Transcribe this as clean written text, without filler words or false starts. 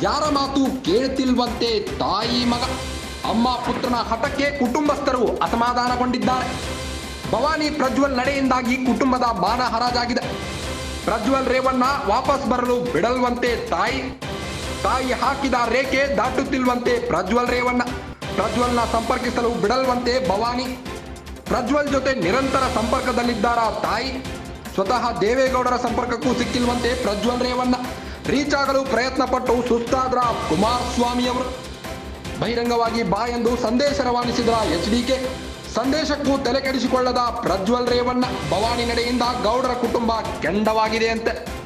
ಯಾರ ಮಾತು ಕೇಳ್ತಿಲ್ವಂತೆ ತಾಯಿ ಮಗ. ಅಮ್ಮ ಪುತ್ರನ ಹಠಕ್ಕೆ ಕುಟುಂಬಸ್ಥರು ಅಸಮಾಧಾನಗೊಂಡಿದ್ದಾರೆ. ಭವಾನಿ ಪ್ರಜ್ವಲ್ ನಡೆಯಿಂದಾಗಿ ಕುಟುಂಬದ ಮಾನ ಹರಾಜಾಗಿದೆ. ಪ್ರಜ್ವಲ್ ರೇವಣ್ಣ ವಾಪಸ್ ಬರಲು ಬಿಡಲ್ವಂತೆ ತಾಯಿ ಹಾಕಿದ ರೇಖೆ ದಾಟುತ್ತಿಲ್ವಂತೆ ಪ್ರಜ್ವಲ್ ರೇವಣ್ಣ. ಪ್ರಜ್ವಲ್ನ ಸಂಪರ್ಕಿಸಲು ಬಿಡಲ್ವಂತೆ ಭವಾನಿ. ಪ್ರಜ್ವಲ್ ಜೊತೆ ನಿರಂತರ ಸಂಪರ್ಕದಲ್ಲಿದ್ದಾರ ತಾಯಿ. ಸ್ವತಃ ದೇವೇಗೌಡರ ಸಂಪರ್ಕಕ್ಕೂ ಸಿಕ್ಕಿಲ್ವಂತೆ ಪ್ರಜ್ವಲ್ ರೇವಣ್ಣ. ರೀಚ್ ಆಗಲು ಪ್ರಯತ್ನ ಪಟ್ಟು ಸುಸ್ತಾದ್ರ ಕುಮಾರಸ್ವಾಮಿ ಅವರು. ಬಹಿರಂಗವಾಗಿ ಬಾ ಎಂದು ಸಂದೇಶ ರವಾನಿಸಿದ HDK. ಸಂದೇಶಕ್ಕೂ ತಲೆ ಕೆಡಿಸಿಕೊಳ್ಳದ ಪ್ರಜ್ವಲ್ ರೇವಣ್ಣ. ಭವಾನಿ ನಡೆಯಿಂದ ಗೌಡರ ಕುಟುಂಬ ಕೆಂಡವಾಗಿದೆ ಅಂತೆ.